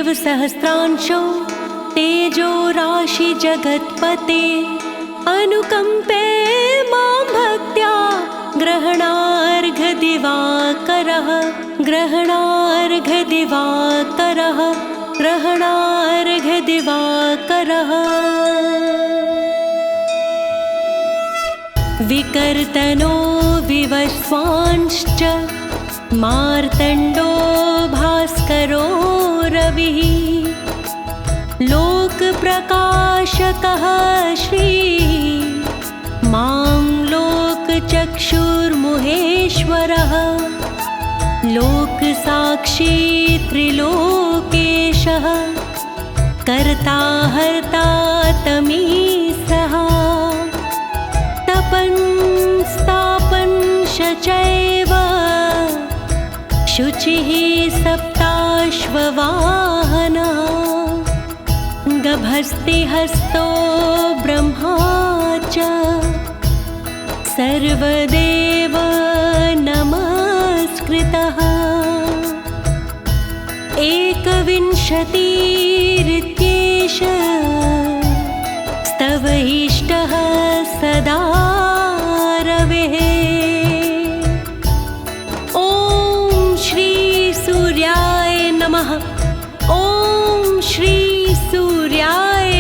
शिव सहस्रांशो तेजो राशि जगत्पते अनुकंपे मां भक्त्या ग्रहणार्घ दिवाकरः ग्रहणार्घ दिवाकरः ग्रहणार्घ दिवाकरः विकर्तनो विवस्वांश्च मार्तण्डो भास्करो रविः लोकप्रकाशकः श्रीः मां लोकचक्षुर्मुहेश्वरः लोकसाक्षी त्रिलोकेशः कर्ता हर्ता तमीसः तपन् स्थापन् चैव शुचिः सप्ताश्ववाहनः गभस्तिहस्तो ब्रह्मा च सर्वदेव नमस्कृतः एकविंशतिरित्येष स्तवैष्टः सदा रवेः ओम श्री सूर्याय नमः ओम श्री सूर्याय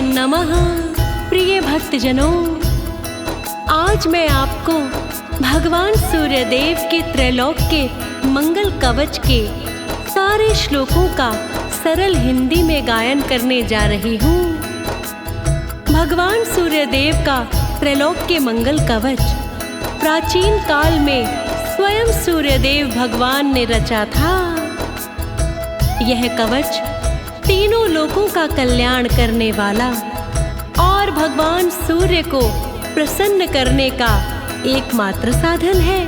नमः। प्रिय भक्तजनों, आज मैं आपको भगवान सूर्यदेव के त्रैलोक के मंगल कवच के सारे श्लोकों का सरल हिंदी में गायन करने जा रही हूँ। भगवान सूर्यदेव का त्रैलोक के मंगल कवच प्राचीन काल में स्वयं सूर्यदेव भगवान ने रचा था। यह कवच तीनों लोकों का कल्याण करने वाला और भगवान सूर्य को प्रसन्न करने का एकमात्र साधन है।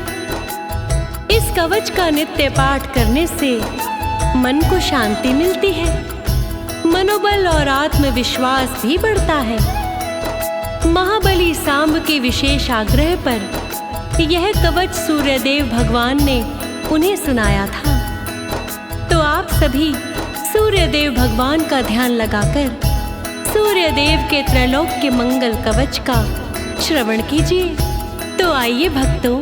इस कवच का नित्य पाठ करने से मन को शांति मिलती है, मनोबल और आत्मविश्वास भी बढ़ता है। महाबली सांब के विशेष आग्रह पर यह कवच सूर्यदेव भगवान ने उन्हें सुनाया था। तो आप सभी सूर्यदेव भगवान का ध्यान लगाकर सूर्यदेव के त्रैलोक के मंगल कवच का श्रवण कीजिए। तो आइए भक्तों,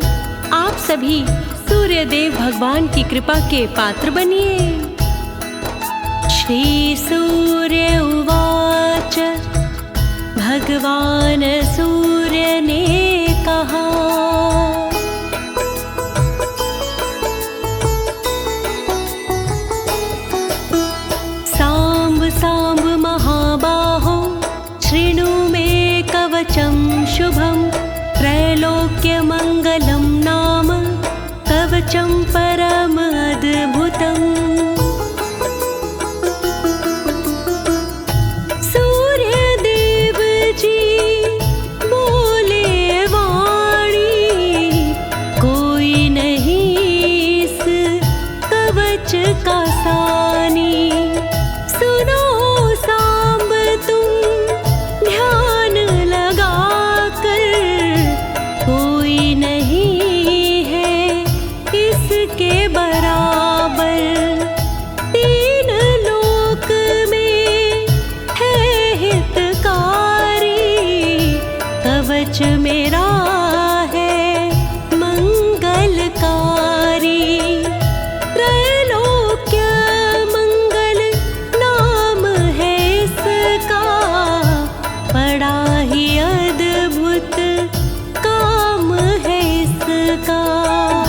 आप सभी सूर्यदेव भगवान की कृपा के पात्र बनिए। श्री सूर्य उवाच भगवान सूर्य ने कहा सांब महाबाहो शृणु मे कवचं शुभं त्रैलोक्य मंगलं नाम कवचं परम अद्भुतम्। सूर्यदेव जी बोले वाणी कोई नहीं इस कवच का सानी। सुनो सांब तुम ध्यान लगा कर कोई नहीं है इसके बराबर। तीन लोक में है हितकारी कवच मेरा है मंगलकारी। त्रैलोक्य मंगल नाम है इसका बड़ा ही अद्भुत काम है इसका।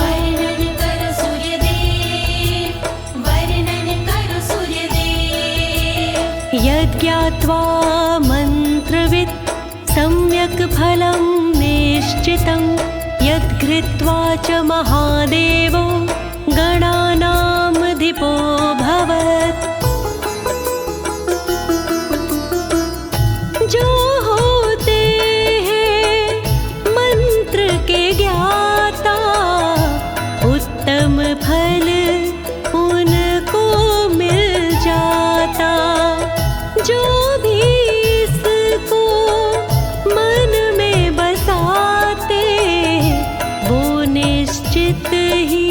वर्णन करो सूर्यदेव, वर्णन करो सूर्यदेव। यज्ञात्वा मंत्रवित् सम्यक् फलं निश्चितं यद्घृत्वा च महादेवो गणानामधिपो भवत्। जो होते हैं मंत्र के ज्ञाता उत्तम फल उनको मिल जाता। जो भी इसको मन में बसाते वो निश्चित ही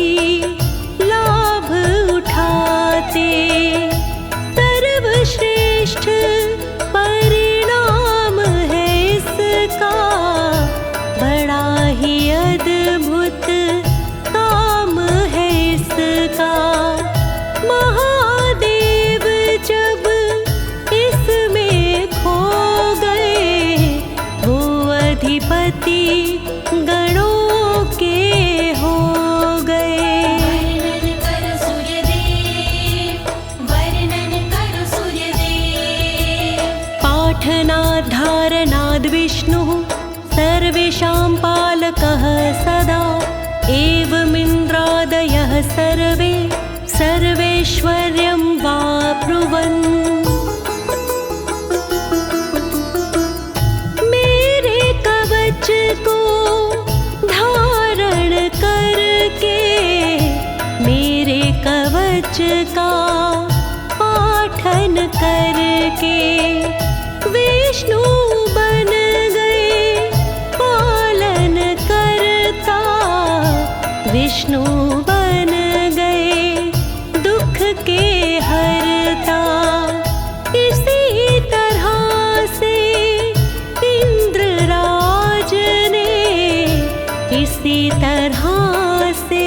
पाठनाद्धारणाद् विष्णुः सर्वेषां पालकः सदा एवमिन्द्रादयः सर्वे सर्वेश्वर्यं वाप्नुवन्। मेरे कवच को धारण करके मेरे कवच का पाठन करके विष्णु बन गए पालन करता, विष्णु बन गए दुख के हरता। इसी तरह से इंद्रराज ने, इसी तरह से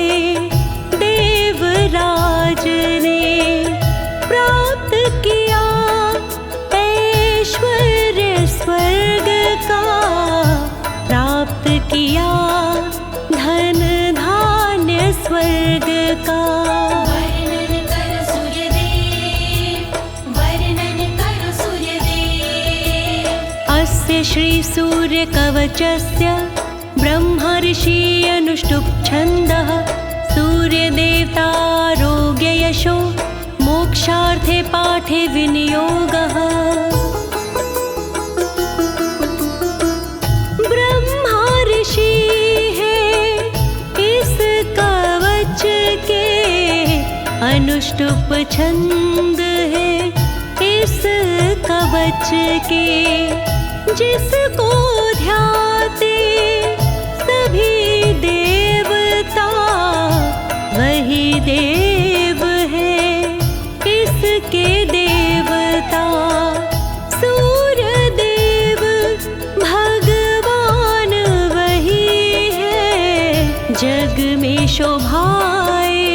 देवराज ने प्राप्त किया ऐश्वर्य स्वर्ग का, प्राप्त किया धन धान्य स्वर्ग का। वर्णन करो सूर्यदेव, वर्णन करो सूर्यदेव। अस्य श्री सूर्य कवचस्य ब्रह्म ऋषि अनुष्टुप् छन्दः सूर्यदेवतारोग्य यशो मोक्षार्थे पाठे विनियोगः। ब्रह्मा ऋषि है इस कवच के, अनुष्टुप छंद है इस कवच के। जिसको ध्याते सभी देवता वही देव है इसके देवता। सूर्य देव भगवान वही है, जग में शोभाए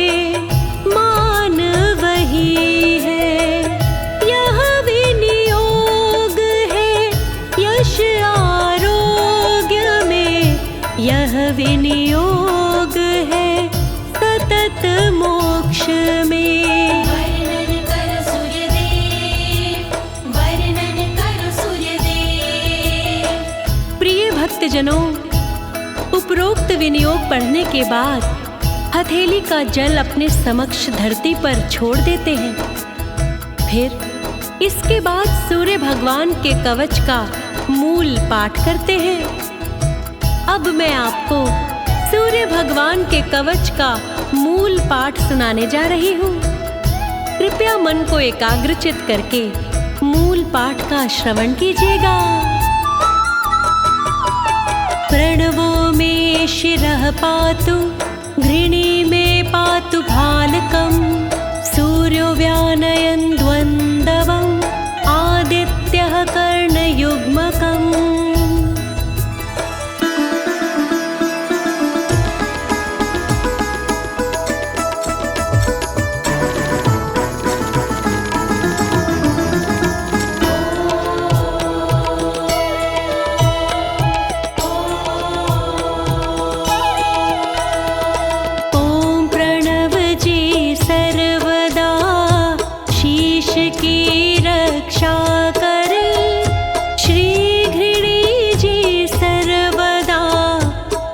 मान वही है। यह विनियोग है यश आरोग्य में, यह विनियोग है सतत मोक्ष में। वर्णन करो सूर्यदेव, वर्णन करो सूर्यदेव। प्रिय भक्तजनों, उपरोक्त विनियोग पढ़ने के बाद हथेली का जल अपने समक्ष धरती पर छोड़ देते हैं। फिर इसके बाद सूर्य भगवान के कवच का मूल पाठ करते हैं। अब मैं आपको सूर्य भगवान के कवच का मूल पाठ सुनाने जा रही हूँ। कृपया मन को एकाग्रचित करके मूल पाठ का श्रवण कीजिएगा। प्रणवो मे शिरः पातु, घृणी में पातु भालकम्, सूर्यो व्यानयन् द्वन्द्वम्, आदित्यः कर्णयुग्मकम्।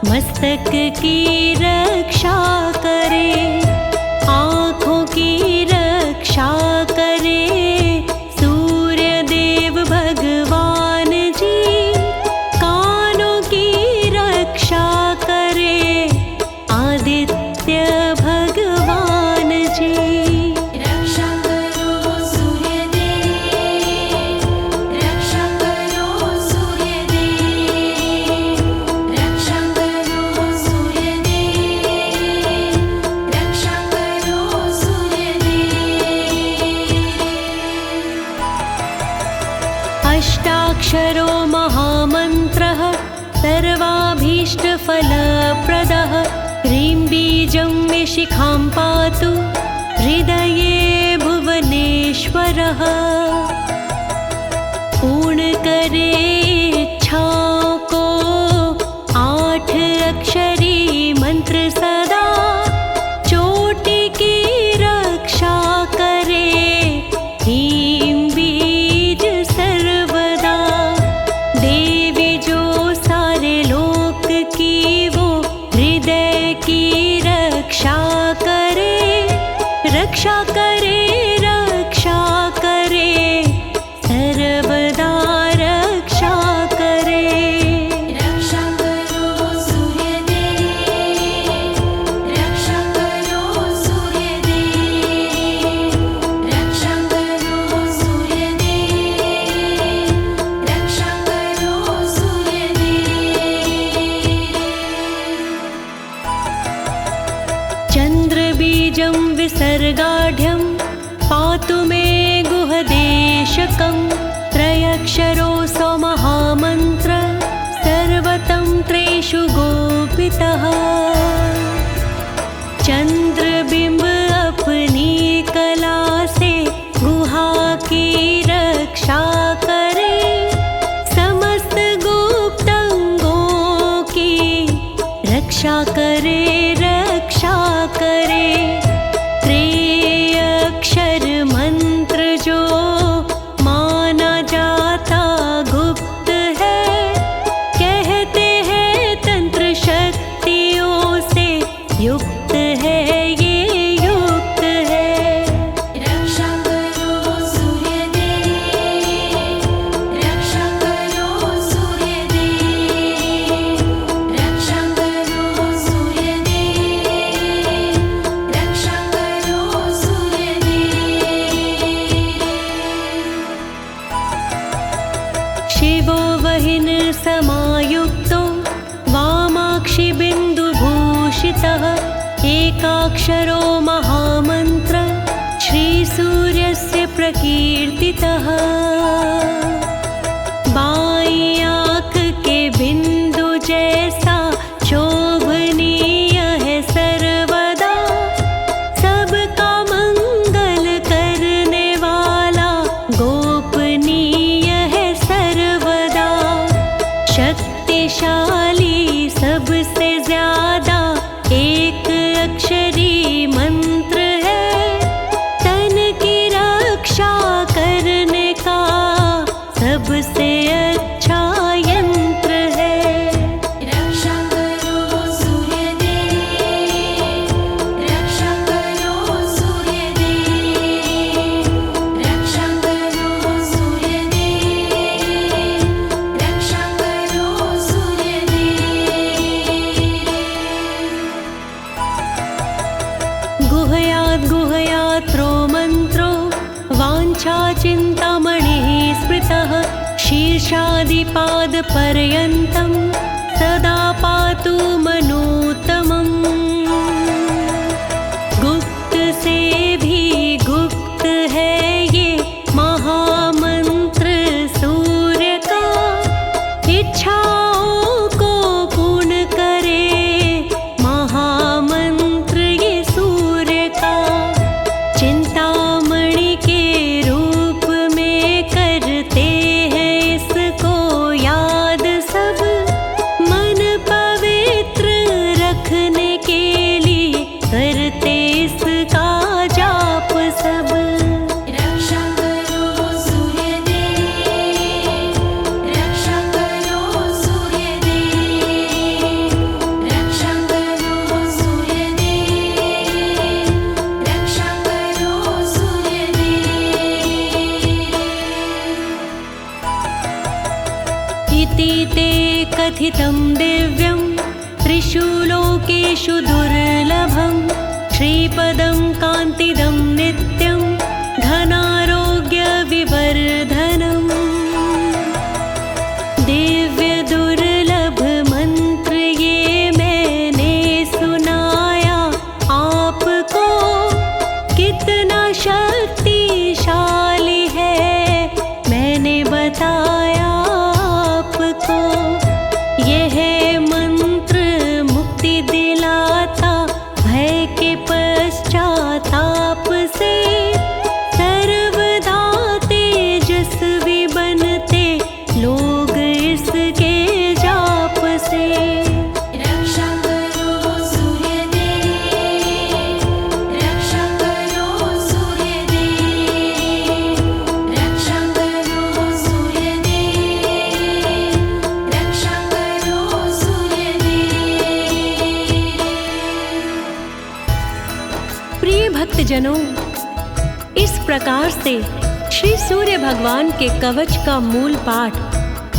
मस्तक की रक्षा करे, आँखों की रक्षा करे सूर्य देव भगवान जी। कानों की रक्षा करे आदित्य भगवान जी। रक्षा करो सूर्यदेव, रक्षा करो सूर्यदेव, रक्षा करो सूर्यदेव, रक्षा करो सूर्यदेव। अष्टाक्षरो महामन्त्रः सर्वाभीष्टफलप्रदः, ह्रीं बीजं मे शिखां पातु हृदये भुवनेश्वरः। पूर्ण करे इच्छाओं को 8 अक्षरी मंत्र सदा, चोटी की रक्षा करे ह्रीं बीज सर्वदा। त्र्यम्बकं त्रयक्षरो स्वमहामन्त्र सर्वतन्त्रेषु गोपितः। चंद्रबिंब अपनी कला से गुहा की रक्षा करे, समस्त गुप्तांगों की रक्षा करे, रक्षा करे। त्रिअक्षर मंत्र जो माना जाता गुप्त है, कहते हैं तंत्र शक्तियों से युक्त है, ये युक्त है। रक्षा करो सूर्यदेव, रक्षा करो सूर्यदेव, रक्षा करो सूर्यदेव, रक्षा करो सूर्यदेव। शिवो वहिन समायुक्तो वामाक्षि बिन्दुभूषितः, एकाक्षरो महामन्त्र श्रीसूर्यस्य प्रकीर्तितः। बाईं आँख के बिंदु जैसा शोभनीय है सर्वदा, सबका मंगल करने वाला गोपनीय है सर्वदा। शक्तिशाली सबसे ज्यादा एक अक्षरी मंत्र है, तन की रक्षा करने का सबसे अच्छा यंत्र है। रक्षा करो सूर्यदेव, रक्षा करो सूर्यदेव, रक्षा करो सूर्यदेव, रक्षा करो सूर्यदेव। गुहयात् गुहयात्रो मन्त्रो वाञ्छा चिन्तामणिः स्मृतः, शीर्षादिपादपर्यन्तं सदा पातु मनोत्तमम्। गुप्त से भी गुप्त है ये महामंत्र सूर्य का, इच्छाओं को पूर्ण करे महामंत्र ये सूर्य का। चिंतामणि के रूप में करते हैं इसको याद सब, मन पवित्र रखने के लिए करते इसका जाप सब। रक्षा करो सूर्यदेव, रक्षा करो सूर्यदेव, रक्षा करो सूर्यदेव, रक्षा करो सूर्यदेव। इति ते कथितं दिव्यं त्रिषु लोकेषु दुर्लभं, श्रीपदं कान्तिदं नित्यं धनारोग्य विवर्धनम्। दिव्य दुर्लभ मंत्र ये मैंने सुनाया आपको, कितना शक्तिशाली है मैंने बताया आपको। यह मंत्र मुक्ति दिलाता भय के पश्चाताप से, सर्वदा तेजस्वी बनते लोग इसके जाप से। रक्षा करो सूर्यदेव, रक्षा करो सूर्यदेव, रक्षा करो सूर्यदेव, रक्षा करो सूर्यदेव। प्रिय भक्तजनों, इस प्रकार से श्री सूर्य भगवान के कवच का मूल पाठ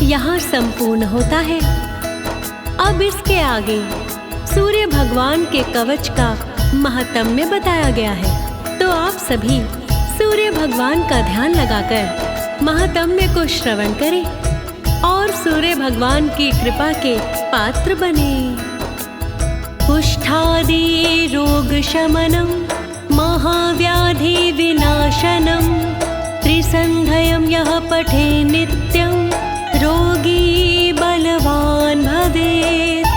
यहाँ संपूर्ण होता है। अब इसके आगे सूर्य भगवान के कवच का महात्म्य बताया गया है, तो आप सभी सूर्य भगवान का ध्यान लगाकर महात्म्य को श्रवण करें और सूर्य भगवान की कृपा के पात्र बने। कुष्ठादि रोग शमनम, महाव्याधि विनाशनम, त्रिसंध्यम यः पठे नित्यं रोगी बलवान भवेत्।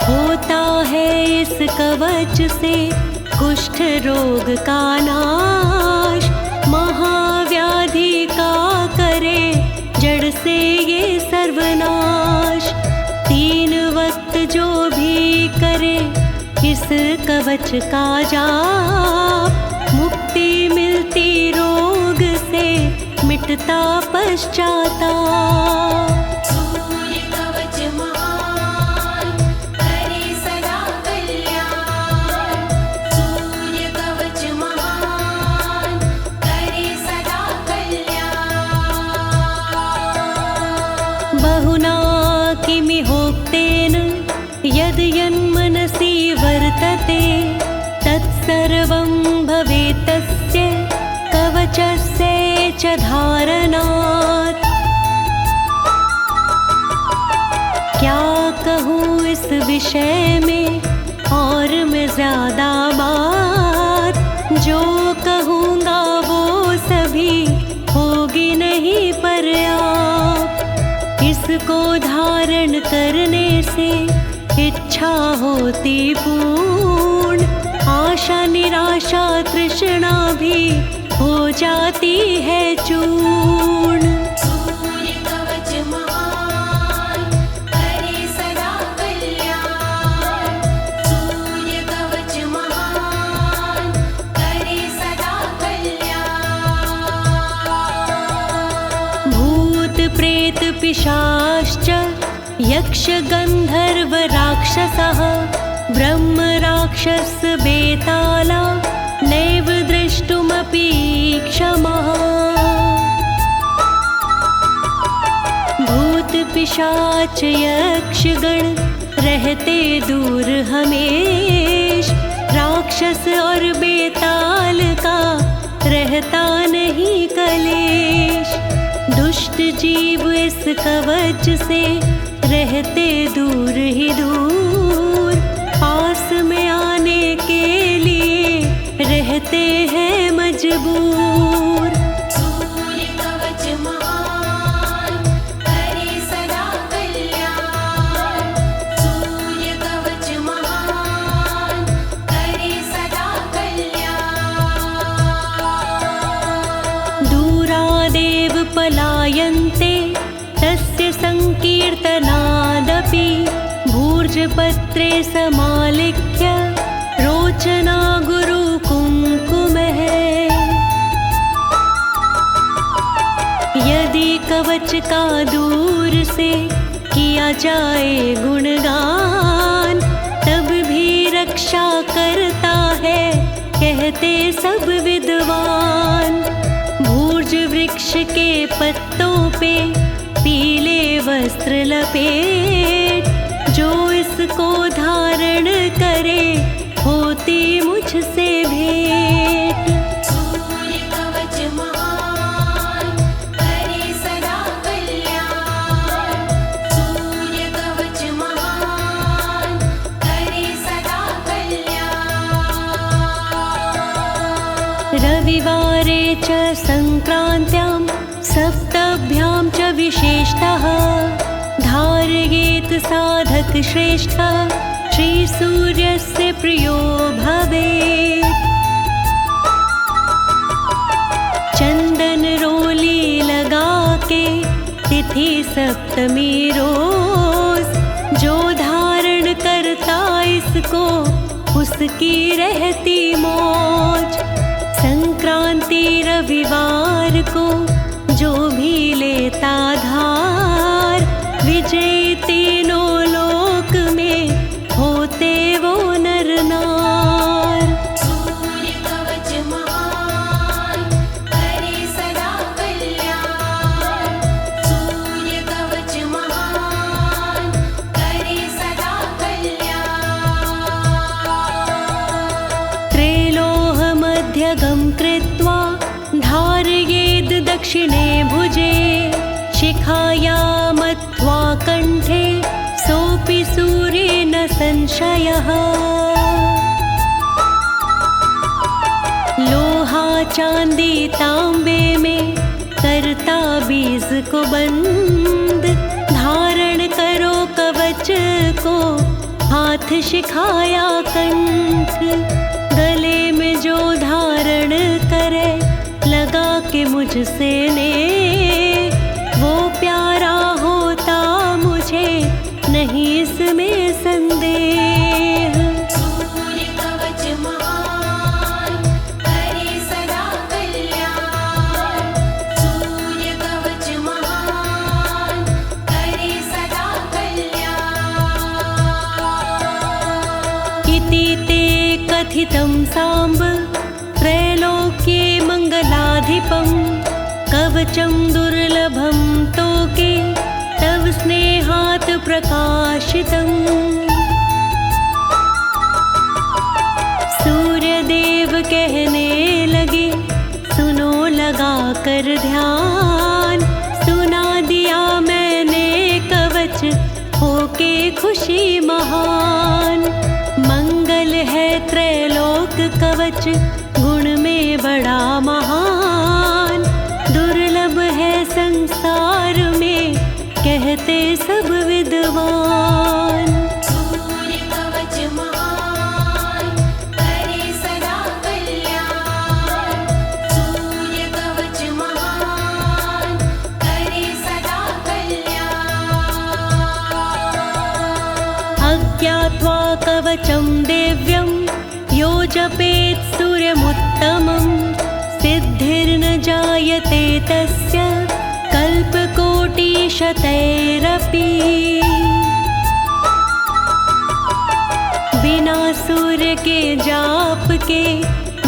होता है इस कवच से कुष्ठ रोग का नाश, महाव्याधि का करे जड़ से ये सर्वनाश। 3 वक्त जो भी करे इस कवच का जाप, मुक्ति मिलती रोग से मिटता पश्चाताप। सूर्य कवच महान करे सदा कल्याण। सूर्य कवच महान करे सदा कल्याण। बहुना किमिहोक्तेन यद् यन्मनसि वर्तते, तत्सर्वं भवेत् तस्य कवचस्य च धारणात्। क्या कहूँ इस विषय में और मैं ज्यादा बात, जो कहूँगा वो सभी होगी नहीं पर्याप्त। इसको धारण करने से इच्छा होती पूर्ण, आशा निराशा तृष्णा भी हो जाती है चूर्ण। सूर्य कवच महान करे सदा कल्याण। सूर्य कवच महान करे सदा कल्याण। भूत प्रेत पिशाच्च यक्ष गंधर्व राक्षसः, ब्रह्म राक्षस बेताला नैव द्रष्टुमपि क्षमः। भूत पिशाच यक्षगण रहते दूर हमेश, राक्षस और बेताल का रहता नहीं कलेश। दुष्ट जीव इस कवच से रहते दूर ही दूर, पास में आने के लिए रहते हैं मजबूर। सूर्य कवच महान करे सदा कल्याण। सूर्य कवच महान करे सदा कल्याण। दूरादेव पलायन्ते तस्य संकीर्तनादपि, भूर्जपत्रे समालिख्य रोचना गुरुकुङ्कुमः। यदि कवच का दूर से किया जाए गुणगान, तब भी रक्षा करता है कहते सब विद्वान। भूर्ज वृक्ष के पत्तों पे पीले वस्त्र लपेट, जो इसको धारण करे होती मुझसे भेंट। सूर्य कवच महान करे सदा कल्याण। सूर्य कवच महान करे सदा कल्याण। रविवारे च संक्रान्त्यां सप्तभ्यां च विशेषतः, धारयेत् साधक श्रेष्ठ श्रीसूर्यस्य प्रियो भवेत्। चंदन रोली लगा के तिथि सप्तमी रोज, जो धारण करता इसको उसकी रहती मौज। संक्रांति रविवार को जो भी लेता धार, विजयी तीनों लोक में होते वो नर नार। सूर्य कवच महान करे सदा कल्याण। सूर्य कवच महान करे सदा कल्याण। त्रैलोह मध्यगं कृत्वा धारयेद् दक्षिणे भुजे, शिखाया मत्वा कंठे सोऽपि सूर्येण संशयः। लोहा चांदी तांबे में करता बीज को बंद, धारण करो कवच को हाथ शिखाया कंठ, गले में जो धारण करे लगा के मुझसे ने, वो प्यारा होता मुझे नहीं इसमें संदेह। सूर्य कवच महान करे सदा कल्याण, सूर्य कवच महान करे सदा कल्याण। इति ते कथितं साम्ब त्रैलोक्ये मङ्गलाधिपं, कवचं दुर्लभं तोके तव स्नेहात् प्रकाशितम्। सूर्यदेव कहने लगे सुनो लगा कर ध्यान, सुना दिया मैंने कवच होके खुशी महान। मंगल है त्रैलोक कवच गुण में बड़ा महान, दुर्लभ है संसार में कहते सब विद्वान। सूर्य कवच महान करे सदा कल्याण, सूर्य कवच महान करे सदा कल्याण। अज्ञात्वा कवचं दिव्यं यो जपेत् सूर्यमुत्तमं, सिद्धिर्न जायते तस्य कल्पकोटिशतैरपि। बिना सूर्य के जाप के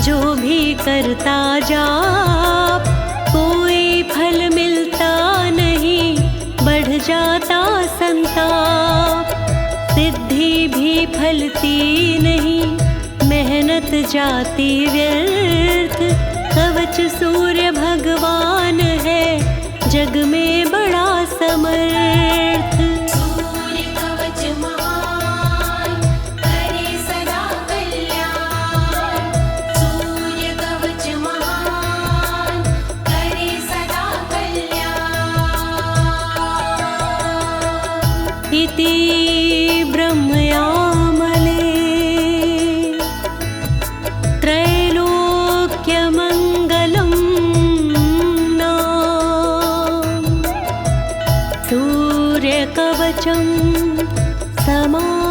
जो भी करता जाप, कोई फल मिलता नहीं बढ़ जाता संताप। सिद्धि भी फलती नहीं मेहनत जाती व्यर्थ, कवच सूर्य भगवान है जग में बड़ा समर्थ। सूर्य कवच महान करे सदा कल्याण, सूर्य कवच महान करे सदा कल्याण। इति ब्रह्मयामले त्रैलोक्यमङ्गलं नाम, सूर्यकवचं समाप्तम्।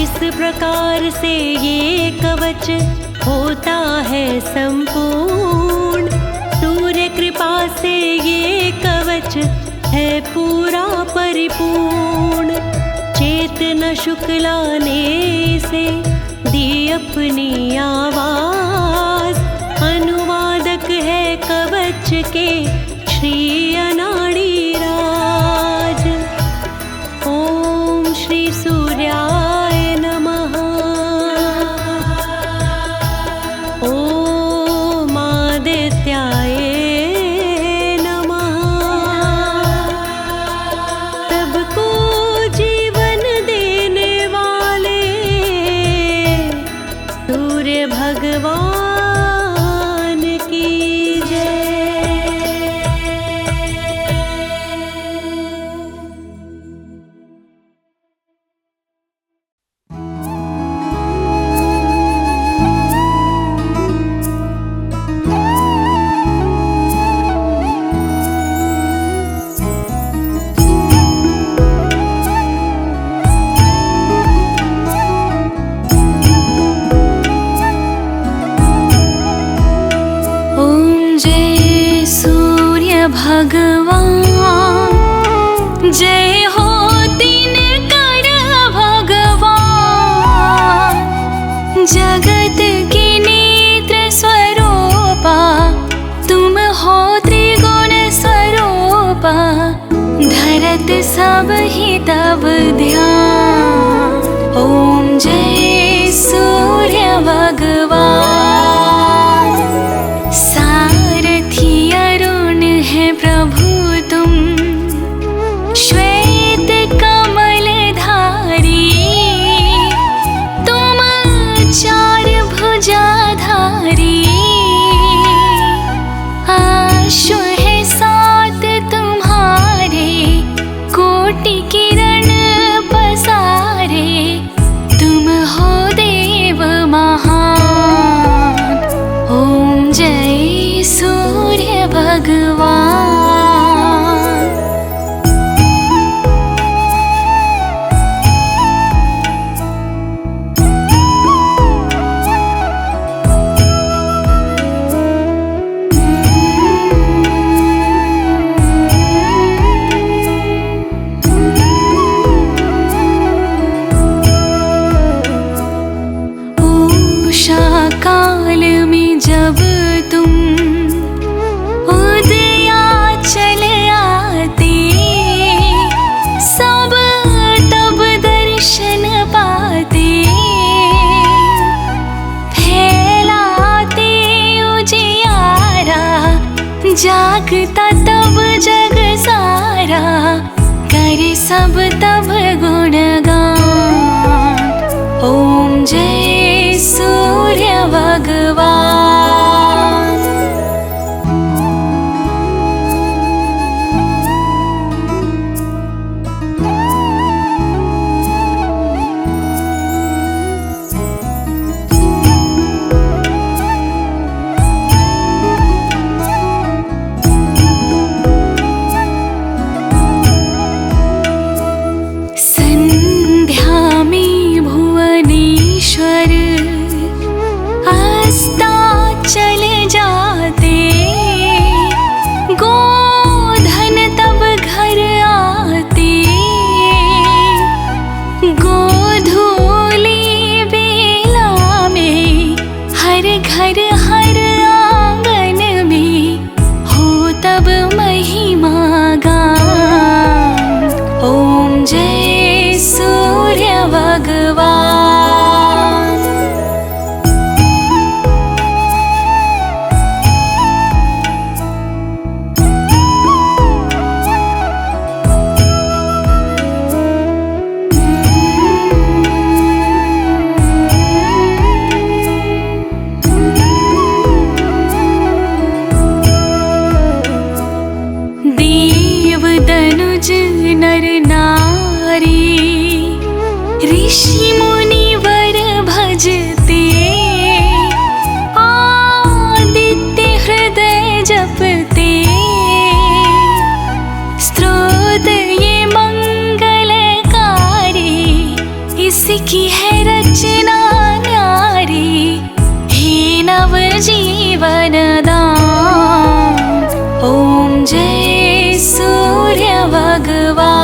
इस प्रकार से ये कवच होता है संपूर्ण, सूर्य कृपा से ये कवच है पूरा परिपूर्ण। चेतन शुक्ला ने से दी अपनी आवाज, अनुवादक है कवच के श्री अनाड़ी राज। ओम श्री सूर्याय नमः, ओम आदित्याय नमः। सबको जीवन देने वाले सूर्य भगवान की जय। भगवान जय हो तीन कड़ भगवान, जगत के नेत्र स्वरूपा तुम हो त्रिगुण स्वरूपा, धरत सब ही तब ध्यान। ओम जय सूर्य भगवान, सारथी अरुण है प्रभु तुम, श्वेत कमल धारी जागता तब जग सारा, करे सब तब गुणगान। ओम जय सूर्य भगवान। चल जाते गोधन तब घर आते, गोधूली बेला में हर घर हर आंगन में हो तब महिमा गान। ओम जय सूर्य भगवान। नर नारी ऋषि मुनि वर भजते, आदित्य हृदय जपते, स्तोत्र ये मंगलकारी, इसकी है रचना न्यारी, हे नव जीवन दान। ओम जय सूर्य भगवान।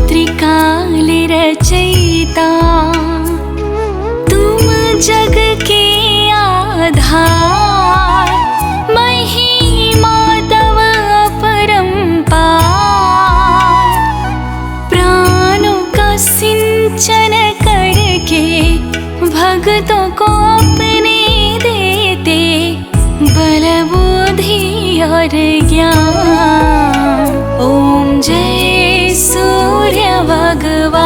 त्रिकाल रचयिता, तुम जग के आधार, महिमा तव अपरंपार, प्राणों का सिंचन करके भक्तों को अपने देते, बल बुद्धि और ज्ञान। ओम जय सूर्य भगवान।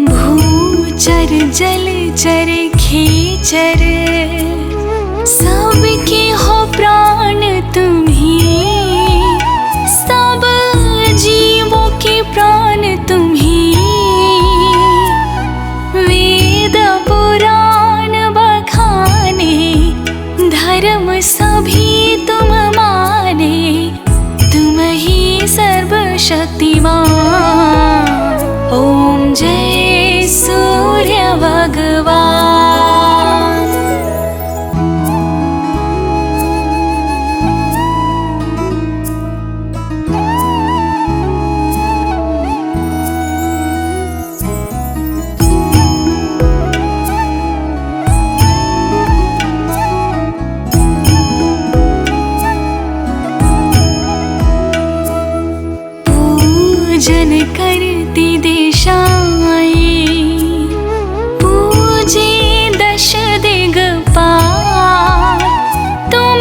भूचर जलचर खेचर, सबके हो प्राण तुम्ही, सब जीवों के प्राण तुम्ही, वेद पुराण बखाने, धर्म सभी तुम माने, तुम ही सर्वशक्तिमान। ओम जय सूर्य भगवान। पूजन करती दिशाएं, पूजे दश दिगपाल, तुम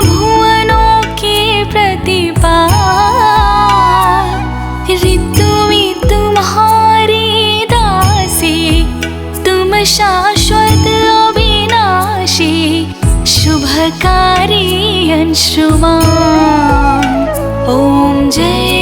भुवनों के प्रतिपाल, ऋतु में तुम्हारी दासी, तुम शाश्वत अविनाशी, शुभकारी अंशुमान। ओम जय